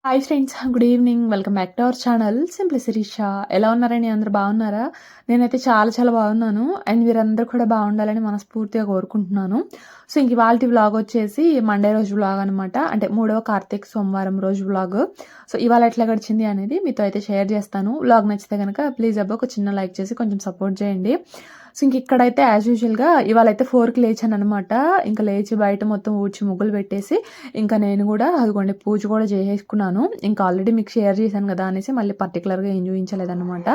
Hi friends, good evening. Welcome back to our channel simply Shirisha. ఎలా ఉన్నారండి? అందరూ బాగున్నారా? నేనైతే చాలా చాలా బాగున్నాను. అండ్ మీరందరూ కూడా బాగుండాలని మనస్ఫూర్తిగా కోరుకుంటున్నాను. సో ఇంక ఇవాల్టి వ్లాగ్ వచ్చేసి మండే రోజు వ్లాగ్ అనమాట. అంటే 3వ కార్తీక సోమవారం రోజు వ్లాగ్. సో ఇవాళ ఎట్లా గడిచింది అనేది మీతో అయితే షేర్ చేస్తాను. వ్లాగ్ నచ్చితే కనుక ప్లీజ్ అబ్బా ఒక చిన్న లైక్ చేసి కొంచెం సపోర్ట్ చేయండి. సో ఇంక ఇక్కడైతే యాజ్ యూజువల్గా ఇవాళైతే 4కి లేచాను అనమాట. ఇంకా లేచి బయట మొత్తం ఊడ్చి ముగ్గులు పెట్టేసి ఇంకా నేను కూడా అదిగోండి పూజ కూడా చేసేసుకున్నాను. ఇంకా ఆల్రెడీ మీకు షేర్ చేశాను కదా అనేసి మళ్ళీ పర్టికులర్గా ఏం చూపించలేదన్నమాట.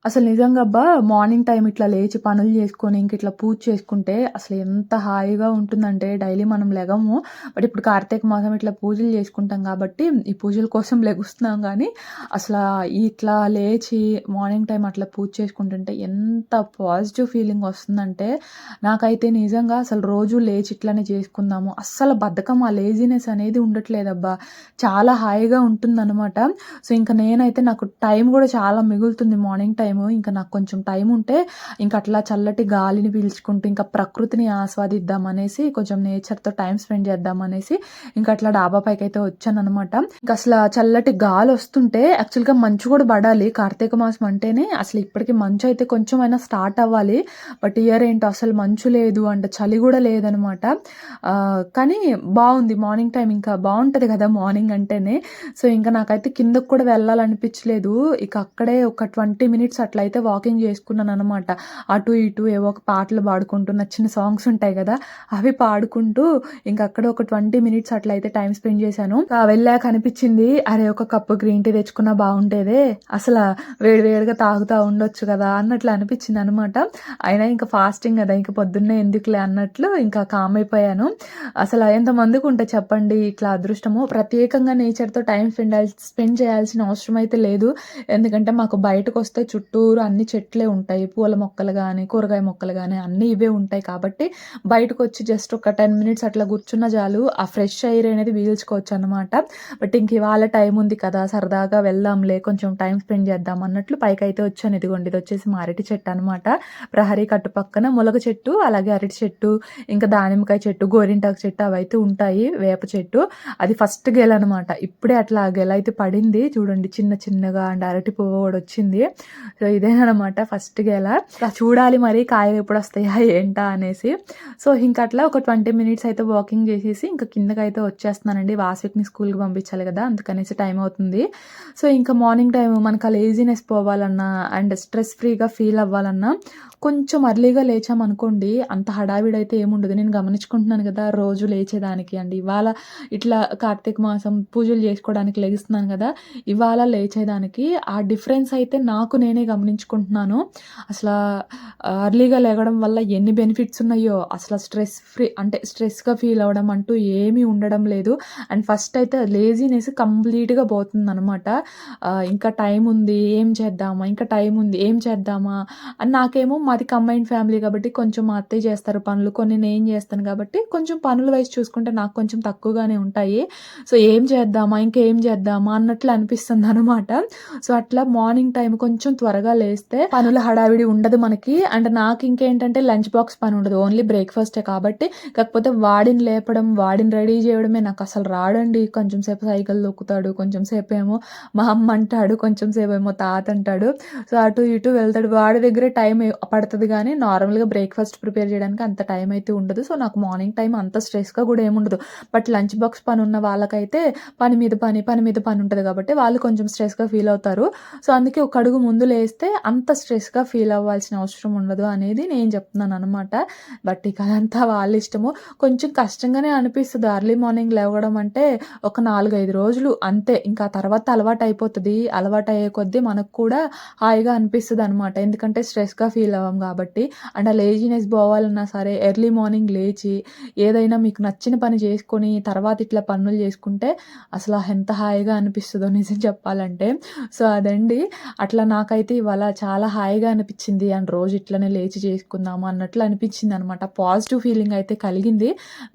అసలు నిజంగా అబ్బా మార్నింగ్ టైం ఇట్లా లేచి పనులు చేసుకొని ఇంక ఇట్లా పూజ చేసుకుంటే అసలు ఎంత హాయిగా ఉంటుందంటే డైలీ మనం లెగము. బట్ ఇప్పుడు కార్తీక మాసం ఇట్లా పూజలు చేసుకుంటాం కాబట్టి ఈ పూజల కోసం లెగుస్తున్నాం. కానీ అసలు ఇట్లా లేచి మార్నింగ్ టైం అట్లా పూజ చేసుకుంటుంటే ఎంత పాజిటివ్ ఫీలింగ్ వస్తుందంటే నాకైతే నిజంగా అసలు రోజు లేచి ఇట్లానే చేసుకుందాము, అస్సలు బద్ధకం ఆ లేజినెస్ అనేది ఉండట్లేదబ్బా. చాలా హాయిగా ఉంటుందన్నమాట. సో ఇంకా నేనైతే నాకు టైం కూడా చాలా మిగులుతుంది మార్నింగ్ టైం. ఇంకా నాకు కొంచెం టైం ఉంటే ఇంకా అట్లా చల్లటి గాలిని పీల్చుకుంటూ ఇంకా ప్రకృతిని ఆస్వాదిద్దామనేసి కొంచెం నేచర్తో టైం స్పెండ్ చేద్దామనేసి ఇంకా అట్లా డాబా పైకి అయితే వచ్చాను అనమాట. ఇంకా అసలు చల్లటి గాలి వస్తుంటే యాక్చువల్గా మంచు కూడా పడాలి కార్తీక మాసం అంటేనే. అసలు ఇప్పటికి మంచు అయితే కొంచెం అయినా స్టార్ట్ అవ్వాలి. బట్ ఇయర్ ఏంటో అసలు మంచు లేదు అంటే చలి కూడా లేదనమాట. కానీ బాగుంది మార్నింగ్ టైం, ఇంకా బాగుంటుంది కదా మార్నింగ్ అంటేనే. సో ఇంకా నాకైతే కిందకు కూడా వెళ్ళాలనిపించలేదు. ఇక అక్కడే ఒక 20 మినిట్స్ అట్లయితే వాకింగ్ చేసుకున్నాను అనమాట. అటు ఇటు ఏవో ఒక పాటలు పాడుకుంటూ నచ్చిన సాంగ్స్ ఉంటాయి కదా అవి పాడుకుంటూ ఇంకా అక్కడ ఒక 20 మినిట్స్ అట్లయితే టైం స్పెండ్ చేశాను. వెళ్ళాక అనిపించింది, అరే ఒక కప్పు గ్రీన్ టీ తెచ్చుకున్నా బాగుంటేదే, అసలు వేడివేడిగా తాగుతూ ఉండొచ్చు కదా అన్నట్లు అనిపించింది అనమాట. అయినా ఇంకా ఫాస్టింగ్ కదా ఇంకా పొద్దున్నే ఎందుకులే అన్నట్లు ఇంకా కామ్ అయిపోయాను. అసలు ఎంతమందికి ఉంటే చెప్పండి ఇట్లా అదృష్టము. ప్రత్యేకంగా నేచర్తో టైం స్పెండ్ చేయాల్సిన అవసరం అయితే లేదు. ఎందుకంటే మాకు బయటకు వస్తే చుట్టూరు అన్ని చెట్లే ఉంటాయి. పూల మొక్కలు కానీ కూరగాయ మొక్కలు కానీ అన్నీ ఇవే ఉంటాయి. కాబట్టి బయటకు వచ్చి జస్ట్ ఒక 10 మినిట్స్ అట్లా కూర్చున్న చాలు ఆ ఫ్రెష్ ఎయిర్ అనేది పీల్చుకోవచ్చు అనమాట. బట్ ఇంక ఇవాళ టైం ఉంది కదా సరదాగా వెళ్దాంలే కొంచెం టైం స్పెండ్ చేద్దాం అన్నట్లు పైకి అయితే వచ్చాను. ఇదిగోండి ఇది వచ్చేసి మా అరటి చెట్టు అనమాట. ప్రహరీ కట్టు పక్కన ములగ చెట్టు, అలాగే అరటి చెట్టు, ఇంకా దానిమ్మకాయ చెట్టు, గోరింటాకు చెట్టు అవైతే ఉంటాయి. వేప చెట్టు అది ఫస్ట్ గెల అనమాట. ఇప్పుడే అట్లా గెల అయితే పడింది చూడండి, చిన్న చిన్నగా అండ్ అరటి పువ్వు కూడా వచ్చింది. సో ఇదేనమాట ఫస్ట్ గెల. చూడాలి మరి కాయలు ఎప్పుడు వస్తాయా ఏంటా అనేసి. సో ఇంకా అట్లా ఒక 20 మినిట్స్ అయితే వాకింగ్ చేసేసి ఇంకా కిందకైతే వచ్చేస్తున్నానండి. వాస్విక్ని స్కూల్కి పంపించాలి కదా అందుకనేసి టైం అవుతుంది. సో ఇంకా మార్నింగ్ టైం మనకు ఆ లేజినెస్ పోవాలన్నా అండ్ స్ట్రెస్ ఫ్రీగా ఫీల్ అవ్వాలన్నా కొంచెం అర్లీగా లేచామనుకోండి అంత హడావిడైతే ఏముండదు. నేను గమనించుకుంటున్నాను కదా రోజు లేచేదానికి అండ్ ఇవాళ ఇట్లా కార్తీక మాసం పూజలు చేసుకోవడానికి లెగిస్తున్నాను కదా, ఇవాళ లేచేదానికి ఆ డిఫరెన్స్ అయితే నాకు నేనే గమనించుకుంటున్నాను. అసలు అర్లీగా లేగడం వల్ల ఎన్ని బెనిఫిట్స్ ఉన్నాయో, అసలు స్ట్రెస్ ఫ్రీ అంటే స్ట్రెస్గా ఫీల్ అవ్వడం అంటూ ఏమీ ఉండడం లేదు. అండ్ ఫస్ట్ అయితే లేజినెస్ కంప్లీట్గా పోతుంది అనమాట. ఇంకా టైం ఉంది ఏం చేద్దామా, ఇంకా టైం ఉంది ఏం చేద్దామా అని. నాకేమో మాది కంబైన్డ్ ఫ్యామిలీ కాబట్టి కొంచెం మా అత్తయ్య చేస్తారు పనులు, కొన్ని నేను చేస్తాను కాబట్టి కొంచెం పనుల వైపు చూసుకుంటే నాకు కొంచెం తక్కువగానే ఉంటాయి. సో ఏం చేద్దామా ఇంకేం చేద్దామా అన్నట్లు అనిపిస్తుంది అనమాట. సో అట్లా మార్నింగ్ టైం కొంచెం త్వరగా లేస్తే పనుల హడావిడి ఉండదు మనకి. అండ్ నాకు ఇంకేంటంటే లంచ్ బాక్స్ పని ఉండదు, ఓన్లీ బ్రేక్ఫాస్టే కాబట్టి. కాకపోతే వాడిని లేపడం వాడిని రెడీ చేయడమే నాకు అసలు రాడండి. కొంచెం సేపు సైకిల్ దొక్కుతాడు, కొంచెం సేపు ఏమో మా అమ్మ అంటాడు, కొంచెం సేపు ఏమో తాత అంటాడు. సో అటు ఇటు వెళ్తాడు. వాడి దగ్గరే టైం పడుతుంది కానీ నార్మల్గా బ్రేక్ఫాస్ట్ ప్రిపేర్ చేయడానికి అంత టైం అయితే ఉండదు. సో నాకు మార్నింగ్ టైం అంత స్ట్రెస్గా కూడా ఏముండదు. బట్ లంచ్ బాక్స్ పని ఉన్న వాళ్ళకైతే పని మీద పని ఉంటుంది కాబట్టి వాళ్ళు కొంచెం స్ట్రెస్గా ఫీల్ అవుతారు. సో అందుకే ఒక అడుగు ముందు లేస్తే అంత స్ట్రెస్‌గా ఫీల్ అవ్వాల్సిన అవసరం ఉండదు అనేది నేను చెప్తున్నాననమాట. బట్ ఇక అదంతా వాళ్ళ ఇష్టము. కొంచెం కష్టంగానే అనిపిస్తది ఎర్లీ మార్నింగ్ లేవడం అంటే ఒక 4, 5 రోజులు అంతే. ఇంకా తర్వాత అలవాటయిపోతది. అలవాటయ్యే కొద్దీ మనకు కూడా హాయిగా అనిపిస్తదనమాట. ఎందుకంటే స్ట్రెస్‌గా ఫీల్ అవ్వం కాబట్టి. అండ్ ఆ లేజీనెస్ పోవాలన్నా సరే ఎర్లీ మార్నింగ్ లేచి ఏదైనా మీకు నచ్చిన పని చేసుకొని తర్వాత ఇట్లా పనులు చేసుకుంటే అసల ఎంత హాయిగా అనిపిస్తదో నిజం చెప్పాలంటే. సో, అదండి. అట్లా నాకైతే ఇవాళ చాలా హాయిగా అనిపిచ్చింది. అండ్ రోజు ఇట్లనే లేచి చేసుకుందాము అన్నట్లు అనిపిచ్చిందనమాట. పాజిటివ్ ఫీలింగ్ అయితే కలిగింది.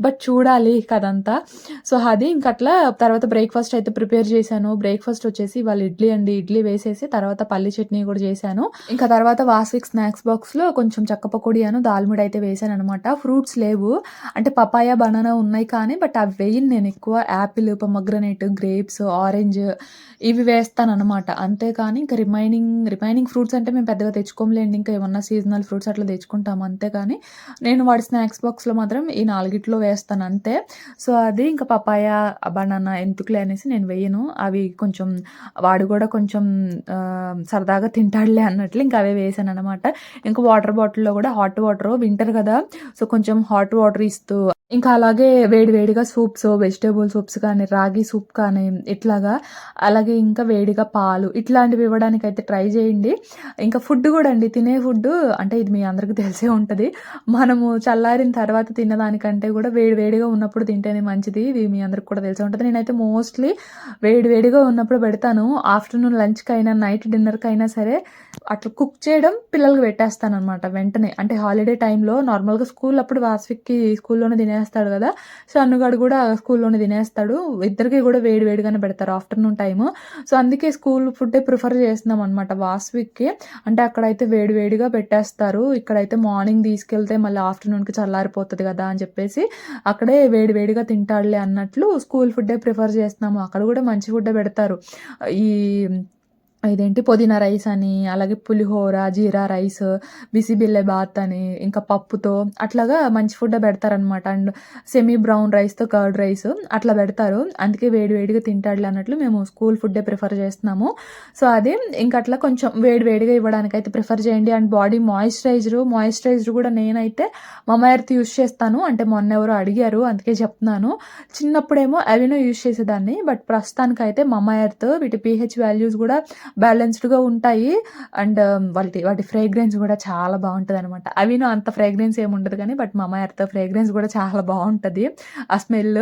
బట్ చూడాలి ఇక అదంతా. సో, అది ఇంకట్లా తర్వాత బ్రేక్‌ఫాస్ట్ అయితే ప్రిపేర్ చేశాను. బ్రేక్‌ఫాస్ట్ వచ్చేసి ఇవాళ ఇడ్లీ అండి. ఇడ్లీ వేసేసి తర్వాత పల్లి చట్నీ కూడా చేశాను. ఇంకా తర్వాత వాసవిక్ స్నాక్స్ బాక్స్‌లో కొంచెం చెక్క పకోడీ అను, దాల్ముడి అయితే వేశాననమాట. ఫ్రూట్స్ లేవు. అంటే పపాయ, బనానా ఉన్నాయి కానీ బట్ అవి వేయను నేనెక్కువ. యాపిల్, పొమోగ్రనేట్, గ్రేప్స్, ఆరెంజ్ ఇవి వేస్తాననమాట. అంతేకాని ఇంక రిమైనింగ్ ఫ్రూట్స్ అంటే మేము పెద్దగా తెచ్చుకోములేండి. ఇంకా ఏమన్నా సీజనల్ ఫ్రూట్స్ అట్లా తెచ్చుకుంటాము అంతేగాని, నేను వాడి స్నాక్స్ బాక్స్‌లో మాత్రం ఈ 4 వేస్తాను అంతే. సో, అది ఇంకా పపాయ, బనానా ఎందుకులే అనేసి నేను వేయను. అవి కొంచెం వాడు కూడా కొంచెం సరదాగా తింటాడులే అన్నట్లు ఇంకా అవే వేశాననమాట. ఇంకా వాటర్ బాటిల్‌లో కూడా హాట్ వాటర్ వింటర్ కదా! సో, కొంచెం హాట్ వాటర్ ఇస్తూ ఇంకా అలాగే వేడి వేడిగా సూప్స్, వెజిటబుల్ సూప్స్ కానీ, రాగి సూప్ కానీ ఇట్లాగా అలాగే ఇంకా వేడిగా పాలు ఇట్లాంటివి ఇవ్వడానికైతే ట్రై చేయండి. ఇంకా ఫుడ్ కూడా అండి, తినే ఫుడ్డు అంటే ఇది మీ అందరికీ తెలిసే ఉంటది. మనము చల్లారిన తర్వాత తిన్నదానికంటే కూడా వేడి వేడిగా ఉన్నప్పుడు తింటేనే మంచిది. ఇది మీ అందరికి కూడా తెలిసే ఉంటది. నేనైతే మోస్ట్‌లీ వేడి వేడిగా ఉన్నప్పుడు పెడతాను. ఆఫ్టర్‌నూన్ లంచ్‌కైనా, నైట్ డిన్నర్‌కైనా సరే అట్లా కుక్ చేయడం పిల్లలకి పెట్టేస్తాననమాట వెంటనే. అంటే హాలిడే టైంలో నార్మల్‌గా స్కూల్ అప్పుడు వాసవిక్కి స్కూల్లోనే తినేస్తాడు కదా! సో, అన్నుగాడు కూడా స్కూల్లోనే తినేస్తాడు. ఇద్దరికీ కూడా వేడి వేడిగానే పెడతారు ఆఫ్టర్‌నూన్ టైము. సో, అందుకే స్కూల్ ఫుడ్డే ప్రిఫర్ చేస్తున్నామనమాట వాసవిక్కి. అంటే అక్కడైతే వేడి వేడిగా పెట్టేస్తారు. ఇక్కడైతే మార్నింగ్ తీసుకెళ్తే మళ్ళీ ఆఫ్టర్‌నూన్‌కి చల్లారిపోతది కదా! అని చెప్పేసి అక్కడే వేడి వేడిగా తింటాడులే అన్నట్లు స్కూల్ ఫుడ్డే ప్రిఫర్ చేస్తున్నాము. అక్కడ కూడా మంచి ఫుడ్డే పెడతారు. ఈ ఇదేంటి పుదీనా రైస్ అని, అలాగే పులిహోర, జీరా రైస్, బిసిబెల్లె బాత్ అని, ఇంకా పప్పుతో అట్లాగా మంచి ఫుడ్డే పెడతారనమాట. అండ్ సెమీ బ్రౌన్ రైస్‌తో కర్డ్ రైస్ అట్లా పెడతారు. అందుకే వేడి వేడిగా తింటాడులే అన్నట్లు మేము స్కూల్ ఫుడ్డే ప్రిఫర్ చేస్తున్నాము. సో, అది ఇంక అట్లా కొంచెం వేడి వేడిగా ఇవ్వడానికైతే ప్రిఫర్ చేయండి. అండ్ బాడీ మాయిశ్చరైజర్ కూడా నేనైతే మమా ఎర్త్ యూజ్ చేస్తాను. అంటే మొన్నెవరో అడిగారు అందుకే చెప్తున్నాను. చిన్నప్పుడేమో అవెనో యూజ్ చేసేదాన్ని. బట్ ప్రస్తుతానికైతే మమా ఎర్త్ వీటి పీహెచ్ వాల్యూస్ కూడా బ్యాలెన్స్డ్‌గా ఉంటాయి. అండ్ వాటి ఫ్రేగ్రెన్స్ కూడా చాలా బావుంటదనమాట. అవిను అంత ఫ్రేగ్రెన్స్ ఏముండదు కానీ బట్ మమా ఎర్త్ ఫ్రేగ్రెన్స్ కూడా చాలా బావుంటది. ఆ స్మెల్.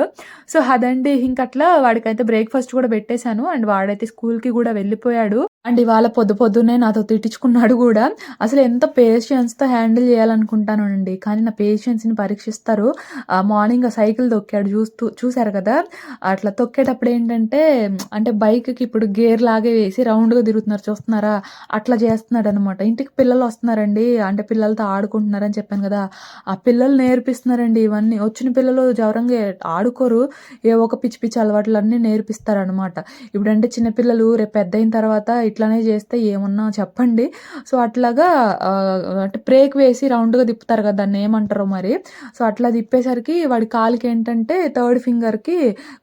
సో, అదండి. ఇంకట్లా వాడికైతే బ్రేక్‌ఫాస్ట్ కూడా పెట్టేశాను. అండ్ వాడైతే స్కూల్‌కి కూడా వెళ్ళిపోయాడు. అండ్ ఇవాళ పొద్దున్నే నాతో తిట్టించుకున్నాడు గూడా. అసలు ఎంత పేషెన్స్‌తో హ్యాండిల్ చేయాలనుకుంటానోనండి. కానీ నా పేషెన్స్‌ని పరీక్షిస్తారు. మార్నింగ్ సైకిల్ తొక్కాడు చూసారు కదా! అట్లా తొక్కేటప్పుడు ఏంటంటే అంటే బైక్‌కి ఇప్పుడు గేర్ లాగే వేసి రౌండ్‌గా తిరుగుతున్నారు చూస్తున్నారా? అట్లా చేస్తున్నాడనమాట. ఇంటికి పిల్లలొస్తున్నారండి. అంటే పిల్లలతో ఆడుకుంటున్నారని చెప్పాను కదా! ఆ పిల్లలు నేర్పిస్తున్నారండి ఇవన్నీ. వచ్చిన పిల్లలు జవరంగా ఆడుకోరు. ఏవో ఒక పిచ్చి పిచ్చి అలవాట్లన్నీ నేర్పిస్తారనమాట. ఇప్పుడంటే చిన్న పిల్లలు రేపు పెద్దయిన తర్వాత ఇట్లానే చేస్తే ఏమన్నా చెప్పండి. సో, అట్లాగా అంటే బ్రేక్ వేసి రౌండ్‌గా తిప్పుతారు కదా! దాన్నేమంటారో మరి. సో, అట్లా తిప్పేసరికి వాడి కాలుకేంటంటే థర్డ్ ఫింగర్‌కి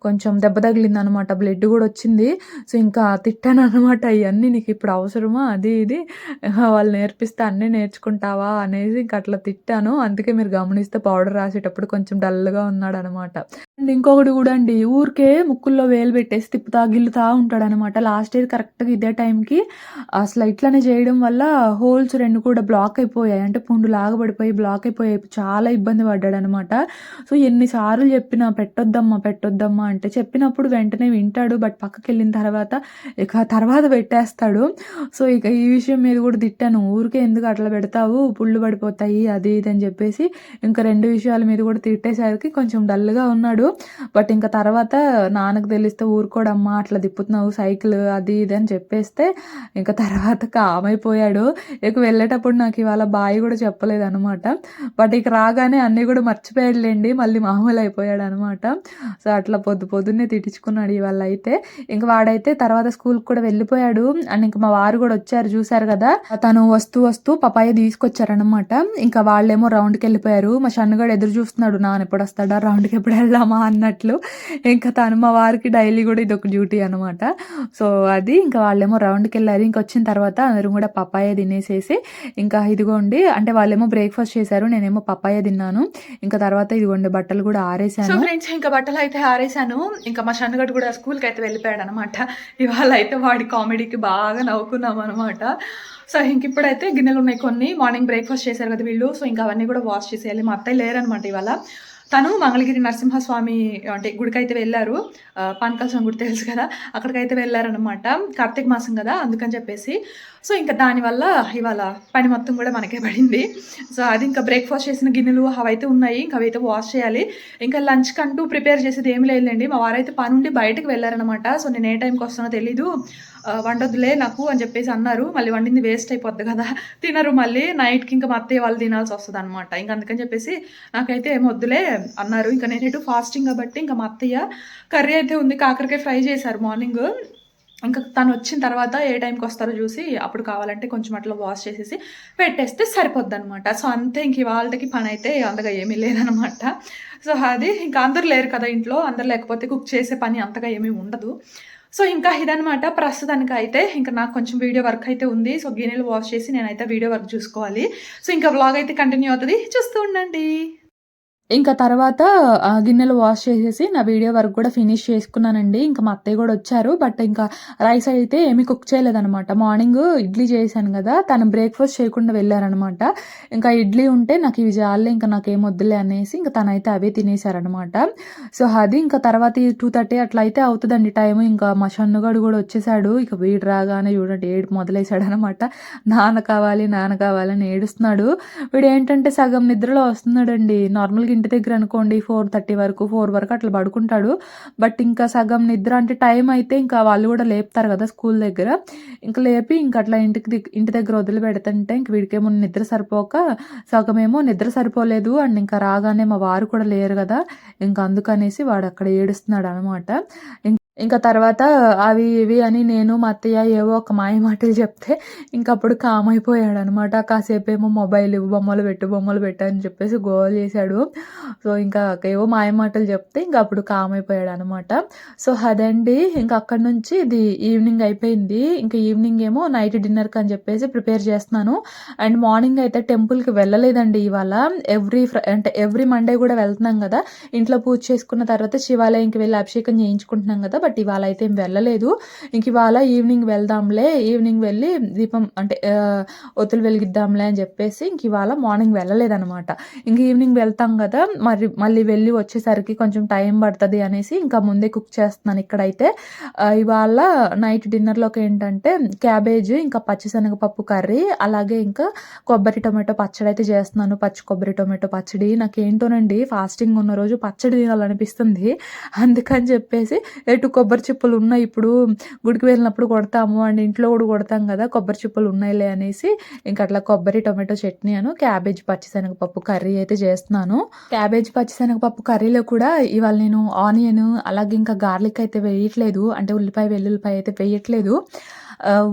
కొంచెం దెబ్బ తగిలిందనమాట. బ్లడ్ గూడా వచ్చింది. సో, ఇంకా తిట్టాననమాట. "ఇయన్నీ నీకిప్పుడు అవసరమా? అది ఇది వాళ్ళు నేర్పిస్తే అన్నీ నేర్చుకుంటావా?" అనేసి ఇంక అట్లా తిట్టాను. అందుకే మీరు గమనిస్తే పౌడర్ రాసేటప్పుడు కొంచెం డల్‌గా ఉన్నాడనమాట. అండ్ ఇంకొకటి గూడా అండి ఊరికే ముక్కుల్లో వేలు పెట్టేసి తిప్పుతా, గిల్లుతా ఉంటాడనమాట. లాస్ట్ ఇయర్ కరెక్ట్‌గా ఇదే టైంకి అసల ఇట్లనే చేయడం వల్ల హోల్స్ 2 కూడా బ్లాక్ అయిపోయాయి. అంటే పుండులాగా పడిపోయి బ్లాక్ అయిపోయాయి. చాలా ఇబ్బంది పడ్డాడనమాట. సో, ఎన్ని సార్లు చెప్పినా పెట్టొద్దమ్మా, పెట్టొద్దమ్మా అంటే చెప్పినప్పుడు వెంటనే వింటాడు. బట్ పక్కకెళ్ళిన తర్వాత ఇక తర్వాత పెట్టేస్తాడు. సో, ఇక ఈ విషయం మీద కూడా తిట్టాను. ఊరికే ఎందుకు అట్లా పెడతావు పుళ్ళు పడిపోతాయి అది ఇది అని చెప్పేసి ఇంకా 2 విషయాల మీద కూడా తిట్టేసరికి కొంచెం డల్‌గా ఉన్నాడు. బట్ ఇంక తర్వాత నాన్నకి తెలిస్తే ఊరుకోడమ్మా అట్లా తిప్పుతున్నావు సైకిల్ అది ఇది అని చెప్పేస్తే ఇంక తర్వాత కామ్ అయిపోయాడు. ఇక వెళ్ళేటప్పుడు నాకు ఇవాళ బాయ్ కూడా చెప్పలేదనమాట. బట్ ఇక రాగానే అన్నీ కూడా మర్చిపోయాడులెండి. మళ్ళీ మామూలు అయిపోయాడనమాట. సో, అట్లా పొద్దున్నే తిట్టించుకున్నాడు ఇవాళ అయితే. ఇంక వాడైతే తర్వాత స్కూల్‌కి కూడా వెళ్ళిపోయాడు. అండ్ ఇంక మా వారు కూడా వచ్చారు చూసారు కదా! తను వస్తూ పపాయ తీసుకొచ్చారనమాట. ఇంకా వాళ్ళేమో రౌండ్‌కెళ్ళిపోయారు. మా షన్నుగాడు ఎదురు చూస్తున్నాడు. నాన్న ఎప్పుడొస్తాడా? రౌండ్‌కి ఎప్పుడు వెళ్దామా అన్నట్లు. ఇంకా మా వారికి డైలీ కూడా ఇదొక డ్యూటీ అనమాట. సో, అది ఇంకా వాళ్ళేమో రౌండ్‌కెళ్లారు. ఇంకొచ్చిన తర్వాత అందరం కూడా పపాయ తినేసేసి ఇంకా ఇదిగోండి అంటే వాళ్ళేమో బ్రేక్‌ఫాస్ట్ చేశారు. నేనేమో పపాయ తిన్నాను. ఇంకా తర్వాత ఇదిగోండి బట్టలు కూడా ఆరేసాను. సో ఫ్రెండ్స్ ఇంకా బట్టలయితే ఆరేసాను. ఇంకా మా షన్నుగాడు కూడా స్కూల్‌కయితే వెళ్ళిపోయాడనమాట. ఇవాళ అయితే వాడి కామెడీకి బాగా నవ్వుకున్నామనమాట. సో ఇంకిప్పుడైతే గిన్నెలున్నాయి కొన్ని. మార్నింగ్ బ్రేక్‌ఫాస్ట్ చేశారు కదా వీళ్ళు. సో ఇంకా అవన్నీ కూడా వాష్ చేసేయాలి. మా అత్తయ్య లేరనమాట ఇవాళ. తను మంగళగిరి నరసింహస్వామి అంటే గుడికైతే వెళ్ళారు. పానకాల గుడి తెలుసు కదా! అక్కడికైతే వెళ్ళారనమాట. కార్తీక మాసం కదా! అందుకని చెప్పేసి. సో ఇంకా దానివల్ల ఇవాళ పని మొత్తం కూడా మనకే పడింది. సో అది ఇంకా బ్రేక్‌ఫాస్ట్ చేసిన గిన్నెలు అవైతే ఉన్నాయి. ఇంకా అవైతే వాష్ చేయాలి. ఇంకా లంచ్‌కంటూ ప్రిపేర్ చేసేది ఏమి లేదులెండి. మా వారైతే పనుండి బయటకి వెళ్ళారనమాట. సో నేను ఏ టైంకి వస్తానో తెలీదు. వండొద్దులే నాకు అని చెప్పేసి అన్నారు. మళ్ళీ వండింది వేస్ట్ అయిపోద్ది కదా! తినరు మళ్ళీ నైట్‌కి ఇంకా మా అత్తయ్య వాళ్ళు తినాల్సి వస్తదనమాట. ఇంక అందుకని చెప్పేసి నాకైతే ఏం వద్దులే అన్నారు. ఇంకా నేనెటు ఫాస్టింగ్ కాబట్టి ఇంకా మా అత్తయ్య కర్రీ అయితే ఉంది. కాకరకాయ ఫ్రై చేశారు మార్నింగ్. ఇంకా తనొచ్చిన తర్వాత ఏ టైంకి వస్తారో చూసి అప్పుడు కావాలంటే కొంచెం అట్లా వాష్ చేసేసి పెట్టేస్తే సరిపోద్దనమాట. సో అంతే ఇంక ఇవాల్టికి పనైతే అంతగా ఏమీ లేదనమాట. సో అది ఇంకా అందరూ లేరు కదా ఇంట్లో. అందరూ లేకపోతే కుక్ చేసే పని అంతగా ఏమీ ఉండదు. సో ఇంకా ఇదనమాట ప్రస్తుతానికైతే. ఇంకా నాకు కొంచెం వీడియో వర్క్ అయితే ఉంది. సో గిన్నెలు వాష్ చేసి నేనైతే వీడియో వర్క్ చూసుకోవాలి. సో ఇంకా వ్లాగ్ అయితే కంటిన్యూ అవుతది. చూస్తూ ఉండండి. ఇంకా తర్వాత గిన్నెలు వాష్ చేసేసి నా వీడియో వర్క్ కూడా ఫినిష్ చేసుకున్నానండి. ఇంకా మా అత్తయ్య కూడా వచ్చారు. బట్ ఇంకా రైస్ అయితే ఏమీ కుక్ చేయలేదనమాట. మార్నింగ్ ఇడ్లీ చేశాను కదా! తను బ్రేక్‌ఫాస్ట్ చేయకుండా వెళ్ళారనమాట. ఇంకా ఇడ్లీ ఉంటే నాకు ఇవి చాలులే ఇంకా నాకేం వద్దులే అనేసి ఇంకా తనైతే అవే తినేసారనమాట. సో అది ఇంకా తర్వాత 2:30 అట్లా అయితే అవుతదండి టైము. ఇంకా మా షన్నుగాడు కూడా వచ్చేసాడు. ఇక వీడు రాగానే చూడండి ఏడుపు మొదలేసాడనమాట. నాన్న కావాలి, నాన్న కావాలని ఏడుస్తున్నాడు. వీడేంటంటే సగం నిద్రలో వస్తున్నాడండి. నార్మల్‌గా ఇంటి దగ్గర అనుకోండి 4:30 వరకు 4 వరకు అట్లా పడుకుంటాడు. బట్ ఇంకా సగం నిద్ర అంటే టైం అయితే ఇంకా వాళ్ళు కూడా లేపుతారు కదా స్కూల్ దగ్గర. ఇంక లేపి ఇంక అట్లా ఇంటి దగ్గర వదిలిపెడుతుంటే ఇంక వీడికేమో నిద్ర సరిపోక సగమేమో నిద్ర సరిపోలేదు. అండ్ ఇంకా రాగానే మా వారు కూడా లేరు కదా! ఇంక అందుకనేసి వాడు అక్కడ ఏడుస్తున్నాడనమాట. ఇంకా తర్వాత అవి ఇవి అని నేను మా అత్తయ్య ఏవో ఒక మాయ మాటలు చెప్తే ఇంకప్పుడు కామ్ అయిపోయాడనమాట. కాసేపేమో మొబైల్ ఇవ్వు, బొమ్మలు పెట్టు అని చెప్పేసి గోల చేశాడు. సో ఇంకా ఏవో మాయ మాటలు చెప్తే ఇంక అప్పుడు కామ్ అయిపోయాడనమాట. సో అదండి ఇంకా అక్కడి నుంచి ఇది ఈవినింగ్ అయిపోయింది. ఇంకా ఈవినింగ్ ఏమో నైట్ డిన్నర్కి అని చెప్పేసి ప్రిపేర్ చేస్తున్నాను. అండ్ మార్నింగ్ అయితే టెంపుల్కి వెళ్ళలేదండి ఇవాళ. ఎవ్రీ మండే కూడా వెళ్తున్నాం కదా! ఇంట్లో పూజ చేసుకున్న తర్వాత శివాలయంకి వెళ్ళి అభిషేకం చేయించుకుంటున్నాం కదా! బట్ ఇవాళ అయితే ఏం వెళ్ళలేదు. ఇంక ఇవాళ ఈవినింగ్ వెళ్దాంలే, ఈవినింగ్ వెళ్ళి దీపం అంటే ఒత్తులు వెలిగిద్దాంలే అని చెప్పేసి ఇంక ఇవాళ మార్నింగ్ వెళ్ళలేదనమాట. ఇంక ఈవినింగ్ వెళ్తాం కదా! మళ్ళీ వెళ్ళి వచ్చేసరికి కొంచెం టైం పడుతుంది అనేసి ఇంకా ముందే కుక్ చేస్తున్నాను ఇక్కడైతే. ఇవాళ నైట్ డిన్నర్లోకి ఏంటంటే క్యాబేజ్ ఇంకా పచ్చిశనగపప్పు కర్రీ, అలాగే ఇంకా కొబ్బరి టొమాటో పచ్చడి అయితే చేస్తున్నాను. పచ్చి కొబ్బరి టొమాటో పచ్చడి. నాకేంటోనండి ఫాస్టింగ్ ఉన్న రోజు పచ్చడి తినాలనిపిస్తుంది. అందుకని చెప్పేసి ఎటు కొబ్బరి చిప్పలు ఉన్నాయి, ఇప్పుడు గుడికి వెళ్ళినప్పుడు కొడతాము అండ్ ఇంట్లో కూడా కొడతాం కదా, కొబ్బరి చిప్పలు ఉన్నాయిలే అనేసి ఇంక అట్లా కొబ్బరి టొమాటో చట్నీ అను క్యాబేజ్ పచ్చిశనగపప్పు కర్రీ అయితే చేస్తున్నాను. క్యాబేజ్ పచ్చిశనగపప్పు కర్రీలో కూడా ఇవాళ నేను ఆనియన్ అలాగే ఇంకా గార్లిక్ అయితే వేయట్లేదు. అంటే ఉల్లిపాయ వెల్లుల్లిపాయ అయితే వేయట్లేదు.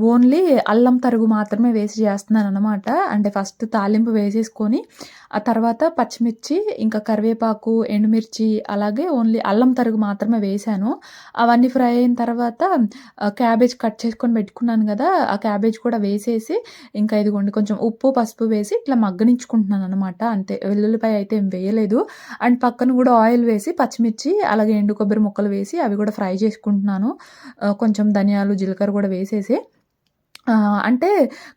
ఓన్లీ అల్లం తరుగు మాత్రమే వేసి చేస్తున్నాను అనమాట. అంటే ఫస్ట్ తాలింపు వేసేసుకొని ఆ తర్వాత పచ్చిమిర్చి ఇంకా కరివేపాకు, ఎండుమిర్చి అలాగే ఓన్లీ అల్లం తరుగు మాత్రమే వేశాను. అవన్నీ ఫ్రై అయిన తర్వాత క్యాబేజ్ కట్ చేసుకొని పెట్టుకున్నాను కదా! ఆ క్యాబేజ్ కూడా వేసేసి ఇంకా ఇదిగోండి కొంచెం ఉప్పు, పసుపు వేసి ఇట్లా మగ్గనించుకుంటున్నాను అనమాట. అంతే, వెల్లుల్లిపాయ అయితే ఏం వేయలేదు. అండ్ పక్కన కూడా ఆయిల్ వేసి పచ్చిమిర్చి అలాగే ఎండు కొబ్బరి ముక్కలు వేసి అవి కూడా ఫ్రై చేసుకుంటున్నాను. కొంచెం ధనియాలు, జీలకర్ర కూడా వేసేసి అంటే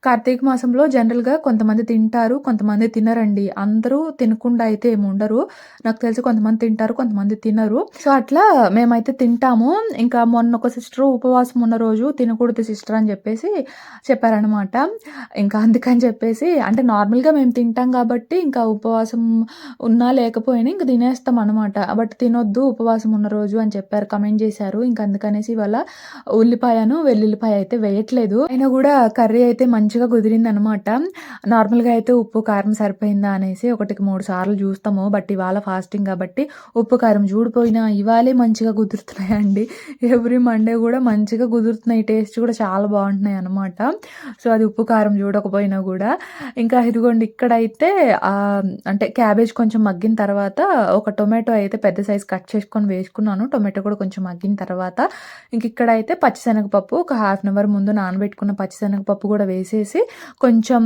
కార్తీక మాసంలో జనరల్‌గా కొంతమంది తింటారు, కొంతమంది తినరండి. అందరూ తినకుండా అయితే ఏమి ఉండరు. నాకు తెలిసి కొంతమంది తింటారు, కొంతమంది తినరు. సో అట్లా మేమైతే తింటాము. ఇంకా మొన్న ఒక సిస్టర్ ఉపవాసం ఉన్న రోజు తినకూడదు సిస్టర్ అని చెప్పేసి చెప్పారనమాట. ఇంకా అందుకని చెప్పేసి అంటే నార్మల్‌గా మేము తింటాం కాబట్టి ఇంకా ఉపవాసం ఉన్నా లేకపోయినా ఇంక తినేస్తాం అనమాట. బట్ తినొద్దు ఉపవాసం ఉన్న రోజు అని చెప్పారు, కమెంట్ చేశారు. ఇంక అందుకనేసి ఇవాళ ఉల్లిపాయను, వెల్లుల్లిపాయ అయితే వేయట్లేదు. అయినా కూడా కూడా కర్రీ అయితే మంచిగా కుదిరిందనమాట. నార్మల్‌గా అయితే ఉప్పు, కారం సరిపోయిందా అనేసి ఒకటికి 3 సార్లు చూస్తాము. బట్ ఇవాళ ఫాస్టింగ్ కాబట్టి ఉప్పు, కారం చూడిపోయినా ఇవాళే మంచిగా కుదురుతున్నాయండి. ఎవ్రీ మండే కూడా మంచిగా కుదురుతున్నాయి. టేస్ట్ కూడా చాలా బాగుంటున్నాయన్నమాట. సో, అది ఉప్పు, కారం చూడకపోయినా కూడా. ఇంకా ఇదిగోండి ఇక్కడైతే అంటే క్యాబేజ్ కొంచెం మగ్గిన తర్వాత ఒక టొమాటో అయితే పెద్ద సైజ్ కట్ చేసుకొని వేసుకున్నాను. టొమాటో కూడా కొంచెం మగ్గిన తర్వాత ఇక్కడైతే పచ్చిశనగపప్పు ఒక హాఫ్ అన్ అవర్ ముందు నానబెట్టుకున్న పచ్చిశనగపప్పు కూడా వేసేసి కొంచెం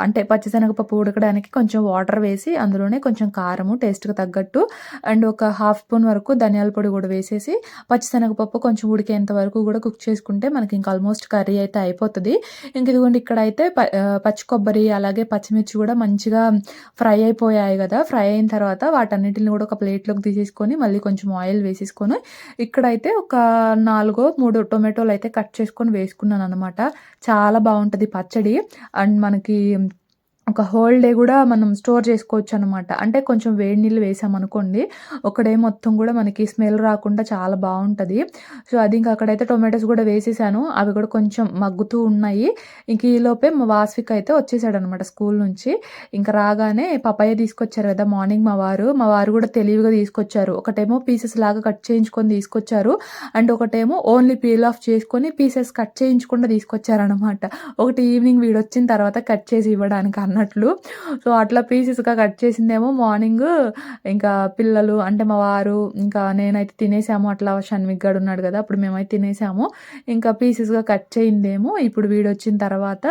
అంటే పచ్చిశనగపప్పు ఉడకడానికి కొంచెం వాటర్ వేసి అందులోనే కొంచెం కారము టేస్ట్‌కి తగ్గట్టు అండ్ ఒక హాఫ్ స్పూన్ వరకు ధనియాల పొడి కూడా వేసేసి పచ్చిశనగపప్పు కొంచెం ఉడికేంత వరకు కూడా కుక్ చేసుకుంటే మనకి ఇంకా ఆల్మోస్ట్ కర్రీ అయితే అయిపోతది. ఇదిగోండి ఇక్కడైతే పచ్చి కొబ్బరి అలాగే పచ్చిమిర్చి కూడా మంచిగా ఫ్రై అయిపోయాయి కదా! ఫ్రై అయిన తర్వాత వాటన్నిటిని కూడా ఒక ప్లేట్‌లోకి తీసేసుకొని మళ్ళీ కొంచెం ఆయిల్ వేసేసుకొని ఇక్కడైతే ఒక 3 టొమాటోలు అయితే కట్ చేసుకొని వేసుకున్నాననమాట. చాలా బావుంటది పచ్చడి. అండ్ మనకి ఒక హోల్ డే కూడా మనం స్టోర్ చేసుకోవచ్చనమాట. అంటే కొంచెం వేడి నీళ్ళు వేసామనుకోండి, ఒక డే మొత్తం కూడా మనకి స్మెల్ రాకుండా చాలా బావుంటది. సో, అది ఇంకా అక్కడైతే టొమాటోస్ కూడా వేసేసాను. అవి కూడా కొంచెం మగ్గుతూ ఉన్నాయి. ఇంక ఈలోపే మా వాస్విక్ అయితే వచ్చేసాడనమాట స్కూల్ నుంచి. ఇంక రాగానే పపాయ తీసుకొచ్చారు కదా! మార్నింగ్ మా వారు కూడా తెలివిగా తీసుకొచ్చారు. ఒకటేమో పీసెస్ లాగా కట్ చేయించుకొని తీసుకొచ్చారు. అండ్ ఒకటేమో ఓన్లీ పీల్ ఆఫ్ చేసుకొని పీసెస్ కట్ చేయించకుండా తీసుకొచ్చారనమాట. ఒకటి ఈవినింగ్ వీడొచ్చిన తర్వాత కట్ చేసి ఇవ్వడానికి అన్నట్లు. సో, అట్లా పీసెస్‌గా కట్ చేసిందేమో మార్నింగ్ ఇంకా పిల్లలు అంటే మా వారు ఇంకా నేనైతే తినేసాము. అట్లా షణ్విక్ గాడు ఉన్నాడు కదా! అప్పుడు మేమైతే తినేసాము. ఇంకా పీసెస్‌గా కట్ చేయిందేమో ఇప్పుడు వీడొచ్చిన తర్వాత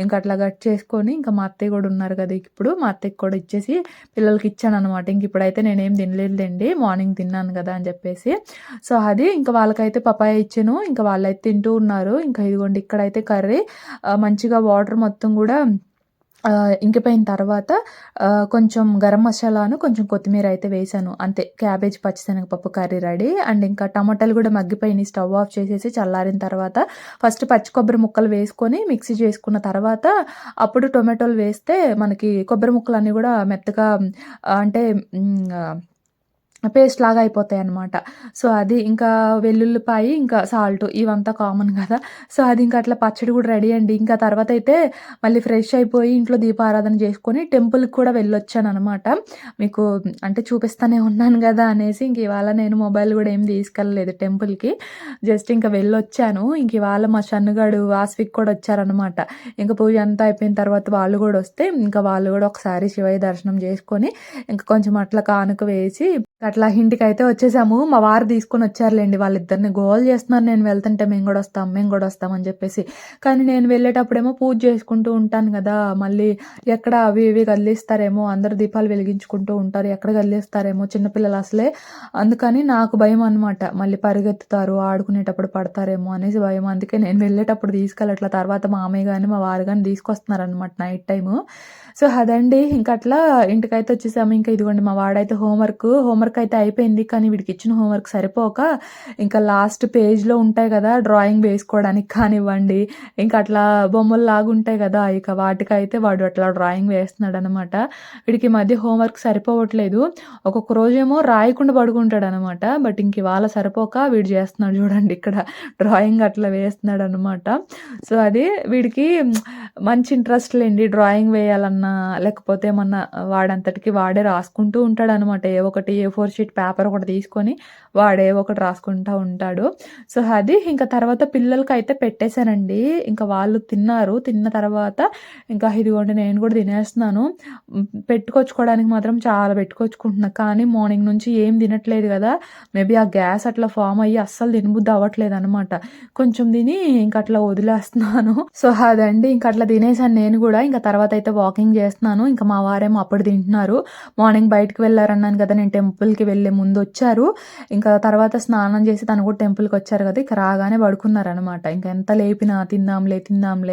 ఇంకా అట్లా కట్ చేసుకొని ఇంకా మా అత్తయ్య కూడా ఉన్నారు కదా! ఇప్పుడు మా అత్తయ్యకి కూడా ఇచ్చేసి పిల్లలకి ఇచ్చాననమాట. ఇంక ఇప్పుడైతే నేనేం తినలేదులెండి. మార్నింగ్ తిన్నాను కదా! అని చెప్పేసి. సో, అది ఇంకా వాళ్ళకైతే పపాయ ఇచ్చాను. ఇంకా వాళ్ళైతే తింటూ ఉన్నారు. ఇంకా ఇదిగోండి ఇక్కడైతే కర్రీ మంచిగా వాటర్ మొత్తం కూడా ఇంకిపోయిన తర్వాత కొంచెం గరం మసాలాను, కొంచెం కొత్తిమీర అయితే వేశాను. అంతే క్యాబేజ్ పచ్చిశనగపప్పు కర్రీ రెడీ. అండ్ ఇంకా టమాటాలు కూడా మగ్గిపోయినాయి. స్టవ్ ఆఫ్ చేసేసి చల్లారిన తర్వాత ఫస్ట్ పచ్చి కొబ్బరి ముక్కలు వేసుకొని మిక్సీ చేసుకున్న తర్వాత అప్పుడు టొమాటోలు వేస్తే మనకి కొబ్బరి ముక్కలన్నీ కూడా మెత్తగా అంటే పేస్ట్ లాగా అయిపోతాయన్నమాట. సో, అది ఇంకా వెల్లుల్లిపాయి, ఇంకా సాల్ట్ ఇవంతా కామన్ కదా! సో, అది ఇంకా అట్లా పచ్చడి కూడా రెడీ అండి. ఇంకా తర్వాత అయితే మళ్ళీ ఫ్రెష్ అయిపోయి ఇంట్లో దీపారాధన చేసుకొని టెంపుల్‌కి కూడా వెళ్ళొచ్చాననమాట. మీకు అంటే చూపిస్తానే ఉన్నాను కదా! అనేసి ఇంక ఇవాళ నేను మొబైల్ కూడా ఏం తీసుకెళ్ళలేదు టెంపుల్‌కి. జస్ట్ ఇంకా వెళ్ళొచ్చాను. ఇంక ఇవాళ మా షన్నుగాడు వాస్విక్ కూడా వచ్చారనమాట. ఇంక పూజ అంతా అయిపోయిన తర్వాత వాళ్ళు కూడా వస్తే ఇంకా వాళ్ళు కూడా ఒకసారి శివయ్య దర్శనం చేసుకొని ఇంకా కొంచెం అట్లా కానుక వేసి అట్లా ఇంటికైతే వచ్చేసాము. మా వారు తీసుకొని వచ్చారులెండి. వాళ్ళిద్దరిని గోల చేస్తున్నారు నేను వెళ్తుంటే మేము కూడా వస్తాం అని చెప్పేసి. కానీ నేను వెళ్ళేటప్పుడేమో పూజ చేసుకుంటూ ఉంటాను కదా! మళ్ళీ ఎక్కడ అవి ఇవి కదిలిస్తారేమో, అందరూ దీపాలు వెలిగించుకుంటూ ఉంటారు. ఎక్కడ కదిలిస్తారేమో చిన్నపిల్లలు అసలే. అందుకని నాకు భయం అనమాట. మళ్ళీ పరిగెత్తుతారు, ఆడుకునేటప్పుడు పడతారేమో అనేసి భయం. అందుకే నేను వెళ్ళేటప్పుడు తీసుకెళ్ళట్ల. తర్వాత మామయ్య గాని, మా వారు గాని తీసుకొస్తున్నారనమాట నైట్ టైము. సో, అదండి. ఇంక అట్లా ఇంటికైతే వచ్చేసాము. ఇంకా ఇదిగోండి మా వాడైతే హోంవర్క్ అయితే అయిపోయింది. కానీ వీడికి ఇచ్చిన హోంవర్క్ సరిపోక ఇంకా లాస్ట్ పేజ్‌లో ఉంటాయి కదా! డ్రాయింగ్ వేసుకోవడానికి కానివ్వండి, ఇంకా అట్లా బొమ్మల్లాగా ఉంటాయి కదా! ఇక వాటికైతే వాడు అట్లా డ్రాయింగ్ వేస్తున్నాడనమాట. వీడికి ఈ మధ్య హోంవర్క్ సరిపోవట్లేదు. ఒక్కొక్క రోజేమో రాయకుండా పడుకుంటాడనమాట. బట్ ఇంక ఇవాళ సరిపోక వీడు చేస్తున్నాడు చూడండి ఇక్కడ డ్రాయింగ్ అట్లా వేస్తున్నాడనమాట. సో, అది వీడికి మంచి ఇంట్రెస్ట్ లేండి డ్రాయింగ్ వేయాలన్నా, లేకపోతే ఏమన్నా వాడంతటికి వాడే రాసుకుంటూ ఉంటాడనమాట. ఒకటి A4 షీట్ పేపర్ ఒకటి తీసుకొని వాడే ఒకటి రాసుకుంటా ఉంటాడు. సో, అది ఇంకా తర్వాత పిల్లలకైతే పెట్టేశానండి. ఇంకా వాళ్ళు తిన్నారు. తిన్న తర్వాత ఇంకా ఇదిగోండి నేను కూడా తినేస్తున్నాను. పెట్టుకొచ్చుకోవడానికి మాత్రం చాలా పెట్టుకొచ్చుకుంటున్నా. కానీ మార్నింగ్ నుంచి ఏం తినట్లేదు కదా! మేబీ ఆ గ్యాస్ అట్లా ఫామ్ అయ్యి అస్సలు తినబుద్ధి అవ్వట్లేదనమాట. కొంచెం తిని ఇంక అట్లా వదిలేస్తున్నాను. సో, అదండి. ఇంక అట్లా తినేసాను నేను కూడా. ఇంకా తర్వాత అయితే వాకింగ్ చేస్తున్నాను. ఇంకా మా వారేమో అప్పుడు తింటున్నారు. మార్నింగ్ బయటకి వెళ్లారన్నాను కదా! నేను టెంపుల్‌కి వెళ్ళే ముందు వచ్చారు. ఇంకా తర్వాత స్నానం చేసి తను కూడా టెంపుల్‌కి వచ్చారు కదా! ఇక రాగానే పడుకున్నారనమాట. ఇంక ఎంత లేపినా తిందాంలే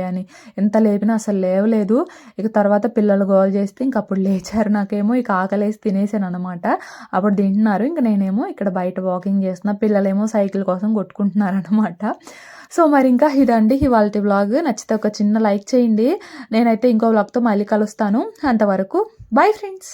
అని ఎంత లేపినా అసలు లేవలేదు. ఇక తర్వాత పిల్లలు గోల చేస్తే ఇంక అప్పుడు లేచారు. నాకేమో ఇక ఆకలేసి తినేసాననమాట. అప్పుడు తింటున్నారు. ఇంక నేనేమో ఇక్కడ బయట వాకింగ్ చేస్తున్నా. పిల్లలేమో సైకిల్ కోసం కొట్టుకుంటున్నారనమాట. సో, మరి ఇంకా ఇదండి ఇవాల్టి వ్లాగ్. నచ్చితే ఒక చిన్న లైక్ చేయండి. నేనైతే ఇంకో వ్లాగ్‌తో మళ్ళీ కలుస్తాను. అంతవరకు బై ఫ్రెండ్స్.